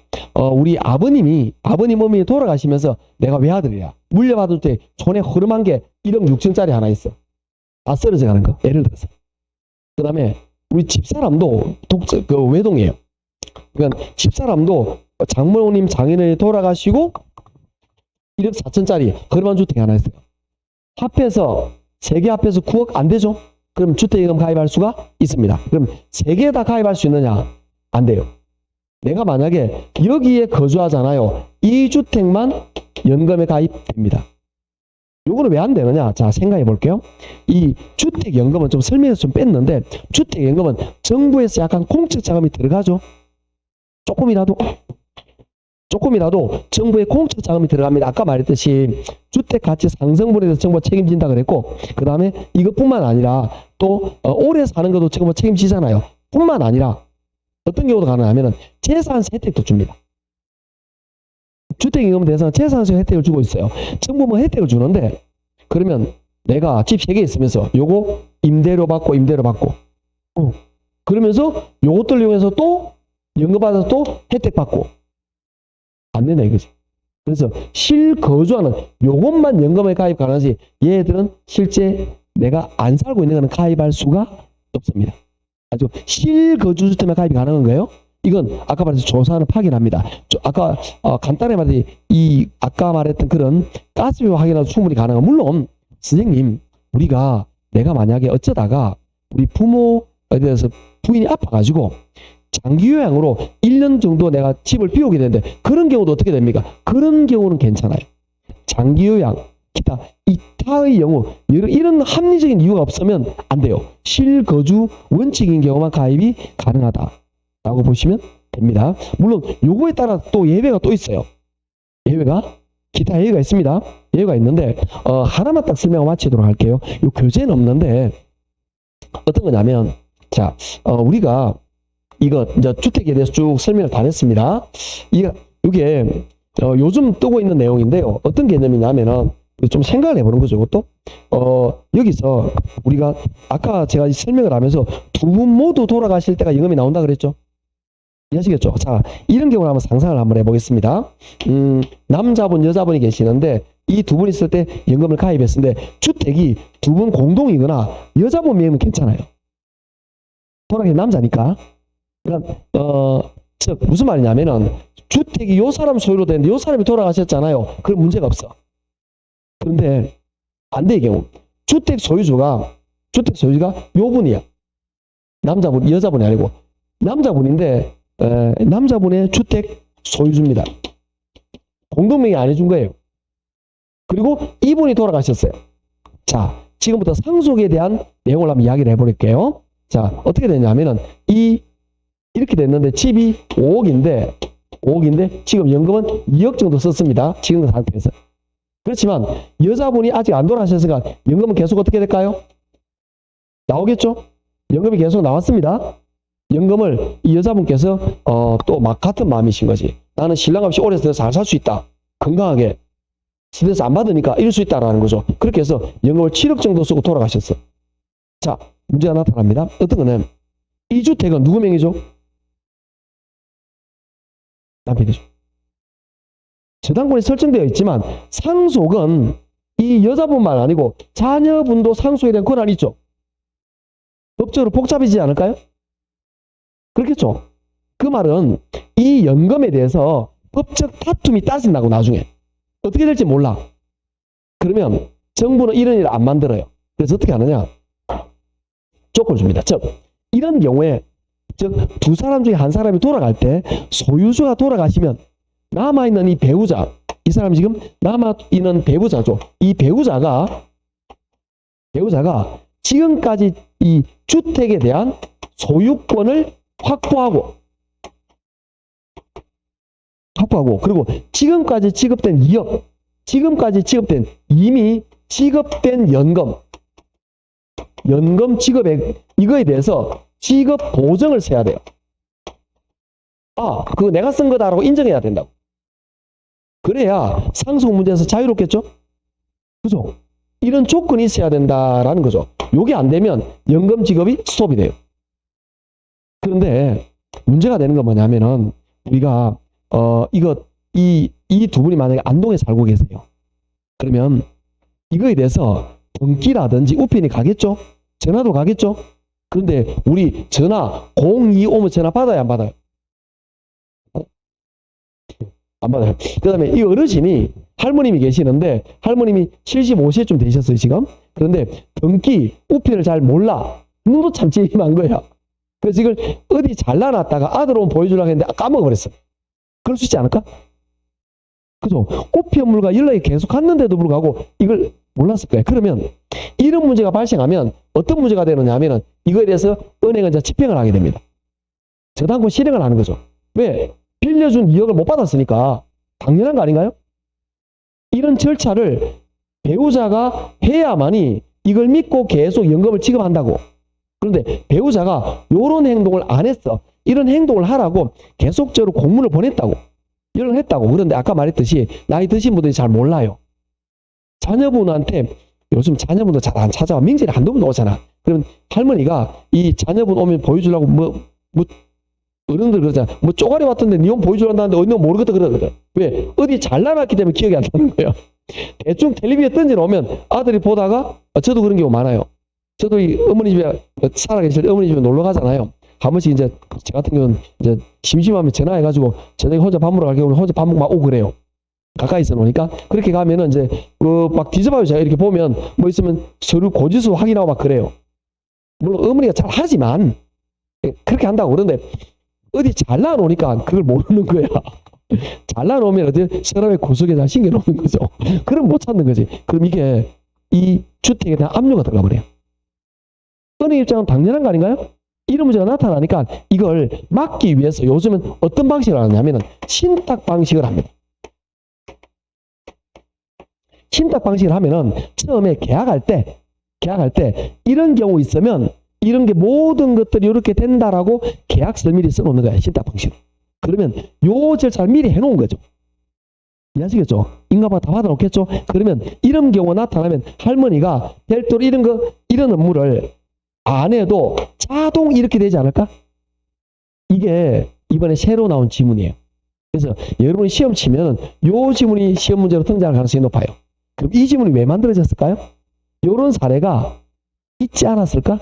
우리 아버님 어머니 돌아가시면서 내가 외아들이야. 물려받을 때 손에 허름한 게 1억 6천짜리 하나 있어. 다 쓰러져 가는 거. 예를 들어서. 그 다음에 우리 집사람도 외동이에요. 그러니까 집사람도 장모님 장인어른이 돌아가시고 1억 4천짜리 허름한 주택이 하나 있어요. 합해서 3개 합해서 9억 안 되죠? 그럼 주택임금 가입할 수가 있습니다. 그럼 3개 다 가입할 수 있느냐? 안 돼요. 내가 만약에 여기에 거주하잖아요. 이 주택만 연금에 가입됩니다. 요거는 왜 안 되느냐? 자, 생각해 볼게요. 이 주택연금은 좀 설명해서 좀 뺐는데, 주택연금은 정부에서 약간 공적 자금이 들어가죠. 조금이라도 정부의 공적 자금이 들어갑니다. 아까 말했듯이 주택 가치 상승분에 대해서 정부가 책임진다 그랬고, 그 다음에 이것뿐만 아니라 또 오래 사는 것도 정부가 책임지잖아요. 뿐만 아니라 어떤 경우도 가능하면 재산세 혜택도 줍니다. 주택임금 대상 재산세 혜택을 주고 있어요. 정부 뭐 혜택을 주는데, 그러면 내가 집 3개 있으면서 요거 임대료 받고 그러면서 요것들 이용해서 또 연금 받아서 또 혜택 받고 안 되네 이거지. 그래서 실거주하는 요것만 연금에 가입 가능하지, 얘들은 실제 내가 안 살고 있는 거는 가입할 수가 없습니다. 아주 실거주 주택만 가입이 가능한 거예요. 이건 아까 말해서 조사하는 파기랍니다. 아까 간단히 말해 이 아까 말했던 그런 가스비 확인도 충분히 가능한. 물론 선생님, 내가 만약에 어쩌다가 우리 부모에 대해서 부인이 아파가지고 장기 요양으로 1년 정도 내가 집을 비우게 되는데, 그런 경우도 어떻게 됩니까? 그런 경우는 괜찮아요. 장기 요양, 기타 이타의 경우, 이런 합리적인 이유가 없으면 안 돼요. 실거주 원칙인 경우만 가입이 가능하다라고 보시면 됩니다. 물론 요거에 따라 또 예외가 또 있어요. 기타 예외가 있습니다. 예외가 있는데 하나만 딱 설명하고 마치도록 할게요. 요 교재는 없는데 어떤 거냐면, 자, 우리가 이거 이제 주택에 대해서 쭉 설명을 다 했습니다. 이게 요즘 뜨고 있는 내용인데요. 어떤 개념이냐면은 좀 생각을 해보는 거죠. 이것도 여기서 우리가 아까 제가 설명을 하면서 두 분 모두 돌아가실 때가 연금이 나온다 그랬죠. 이해하시겠죠? 자, 이런 경우를 한번 상상을 한번 해보겠습니다. 남자분, 여자분이 계시는데 이 두 분 있을 때 연금을 가입했는데 주택이 두 분 공동이거나 여자분 명의면 괜찮아요. 돌아가신 남자니까. 그러니까 즉 무슨 말이냐면은 주택이 요 사람 소유로 되는데 요 사람이 돌아가셨잖아요. 그럼 문제가 없어. 그런데 반대의 경우 주택 소유주가 요 분이야. 남자분, 여자분이 아니고 남자분인데 남자분의 주택 소유주입니다. 공동명의 안 해준 거예요. 그리고 이분이 돌아가셨어요. 자, 지금부터 상속에 대한 내용을 한번 이야기를 해볼게요. 자, 어떻게 되냐면은 이렇게 됐는데 집이 5억인데 지금 연금은 2억 정도 썼습니다. 지금 상태에서. 그렇지만 여자분이 아직 안 돌아가셨으니까 연금은 계속 어떻게 될까요? 나오겠죠? 연금이 계속 나왔습니다. 연금을 이 여자분께서 또 막 같은 마음이신 거지. 나는 신랑 없이 오래 잘 살 수 있다. 건강하게. 스트레스 안 받으니까 이럴 수 있다라는 거죠. 그렇게 해서 연금을 7억 정도 쓰고 돌아가셨어. 자, 문제가 나타납니다. 어떤 거는 이 주택은 누구 명의죠? 남편이죠. 저당권이 설정되어 있지만 상속은 이 여자분만 아니고 자녀분도 상속에 대한 권한이 있죠. 법적으로 복잡해지지 않을까요? 그렇겠죠. 그 말은 이 연금에 대해서 법적 다툼이 따진다고. 나중에 어떻게 될지 몰라. 그러면 정부는 이런 일을 안 만들어요. 그래서 어떻게 하느냐, 조건을 줍니다. 즉 이런 경우에 두 사람 중에 한 사람이 돌아갈 때 소유주가 돌아가시면 남아있는 이 배우자, 이 사람이 지금 남아있는 배우자죠. 이 배우자가 지금까지 이 주택에 대한 소유권을 확보하고 그리고 지금까지 지급된 2억, 이미 지급된 연금 지급액, 이거에 대해서 지급 보증을 세야 돼요. 그거 내가 쓴 거다라고 인정해야 된다고. 그래야 상속 문제에서 자유롭겠죠? 그죠? 이런 조건이 있어야 된다라는 거죠. 요게 안 되면 연금 지급이 스톱이 돼요. 그런데 문제가 되는 건 뭐냐면은 우리가 이 두 분이 만약에 안동에 살고 계세요. 그러면 이거에 대해서 등기라든지 우편이 가겠죠? 전화도 가겠죠? 그런데 우리 전화 02 오면 전화 받아요, 안 받아요? 안 받아요. 그 다음에 이 어르신이 할머님이 계시는데 할머님이 75세쯤 되셨어요, 지금. 그런데 등기 우편을 잘 몰라. 눈도 참 찜한 거야. 그래서 이걸 어디 잘라놨다가 아들 오면 보여주려고 했는데 까먹어버렸어. 그럴 수 있지 않을까? 그죠? 꽃 피운 물과 연락이 계속 갔는데도 불구하고 이걸 몰랐을 거예요. 그러면 이런 문제가 발생하면 어떤 문제가 되느냐 하면은 이거에 대해서 은행은 이제 집행을 하게 됩니다. 저당권 실행을 하는 거죠. 왜? 빌려준 2억을 못 받았으니까 당연한 거 아닌가요? 이런 절차를 배우자가 해야만이 이걸 믿고 계속 연금을 지급한다고. 그런데 배우자가 이런 행동을 안 했어. 이런 행동을 하라고 계속적으로 공문을 보냈다고. 이런 했다고. 그런데 아까 말했듯이 나이 드신 분들이 잘 몰라요. 자녀분한테 요즘 자녀분도 잘 안 찾아와. 명절에 한두 번 오잖아. 그러면 할머니가 이 자녀분 오면 보여주려고 어른들 그러잖아. 뭐 쪼가리 왔던데 니온 보여주란다는데 어디 모르겠다 그러거든. 왜? 어디 잘라놨기 때문에 기억이 안 나는 거예요. 대충 텔레비에 던져놓으면 아들이 보다가 저도 그런 경우 많아요. 저도 이 어머니 집에 살아계실 때 어머니 집에 놀러 가잖아요. 한 번씩 이제 저 같은 경우는 이제 심심하면 전화해가지고 저녁에 혼자 밥 먹으러 갈 경우는 혼자 밥 먹고 막 오고 그래요. 가까이 있어 놓으니까 그렇게 가면은 이제 막 뒤져봐요. 제가 이렇게 보면 뭐 있으면 서류 고지서 확인하고 막 그래요. 물론 어머니가 잘 하지만 그렇게 한다고. 그런데 어디 잘라 놓으니까 그걸 모르는 거야. 잘라 놓으면 어디 사람의 구석에 잘 신겨 놓는 거죠. 그럼 못 찾는 거지. 그럼 이게 이 주택에 대한 압류가 들어가 버려요. 은행 입장은 당연한 거 아닌가요? 이런 문제가 나타나니까 이걸 막기 위해서 요즘은 어떤 방식을 하느냐면 신탁 방식을 합니다. 신탁 방식을 하면은 처음에 계약할 때 이런 경우 있으면 이런 게 모든 것들이 이렇게 된다라고 계약서를 미리 써놓는 거야. 신탁 방식. 그러면 요 절차를 미리 해놓은 거죠. 이해하시겠죠? 인가봐 다 받아놓겠죠? 그러면 이런 경우가 나타나면 할머니가 별도로 이런 업무를 안 해도 자동 이렇게 되지 않을까? 이게 이번에 새로 나온 지문이에요. 그래서 여러분이 시험 치면 요 지문이 시험 문제로 등장할 가능성이 높아요. 그럼 이 지문이 왜 만들어졌을까요? 이런 사례가 있지 않았을까?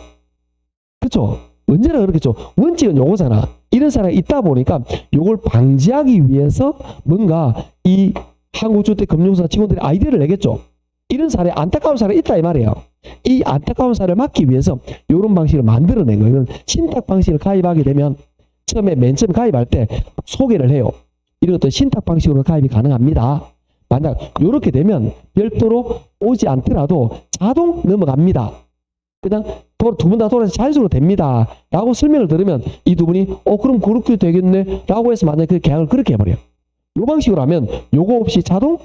그렇죠? 언제나 그렇겠죠. 원칙은 요거잖아. 이런 사례가 있다 보니까 요걸 방지하기 위해서 뭔가 이 한국주택금융사 직원들이 아이디어를 내겠죠. 이런 사례, 안타까운 사례가 있다 이 말이에요. 이 안타까운 사례를 막기 위해서 이런 방식을 만들어낸 거예요. 신탁 방식을 가입하게 되면 맨 처음 가입할 때 소개를 해요. 이런 것도 신탁 방식으로 가입이 가능합니다. 만약 이렇게 되면 별도로 오지 않더라도 자동 넘어갑니다. 그냥 두 분 다 돌아서 자연스럽게 됩니다. 라고 설명을 들으면 이 두 분이 그럼 그렇게 되겠네 라고 해서 만약에 그 계약을 그렇게 해버려요. 이 방식으로 하면 요거 없이 자동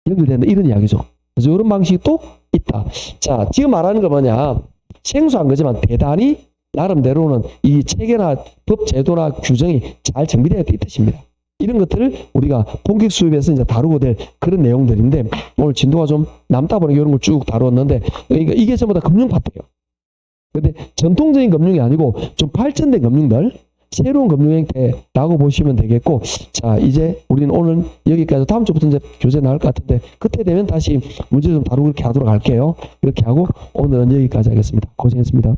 연결된다 이런 이야기죠. 그래서 이런 방식이 또 있다. 자, 지금 말하는 거 뭐냐, 생소한 거지만 대단히 나름대로는 이 체계나 법 제도나 규정이 잘 정비되어 있다는 뜻입니다. 이런 것들을 우리가 본격 수업에서 이제 다루고 될 그런 내용들인데 오늘 진도가 좀 남다 보니까 이런 걸 쭉 다루었는데 그러니까 이게 전부 다 금융 파트예요. 근데 전통적인 금융이 아니고 좀 발전된 금융들, 새로운 금융 형태라고 보시면 되겠고, 자, 이제 우리는 오늘 여기까지, 다음 주부터 이제 교재 나올 것 같은데 그때 되면 다시 문제 좀 다루고 이렇게 하도록 할게요. 이렇게 하고 오늘은 여기까지 하겠습니다. 고생했습니다.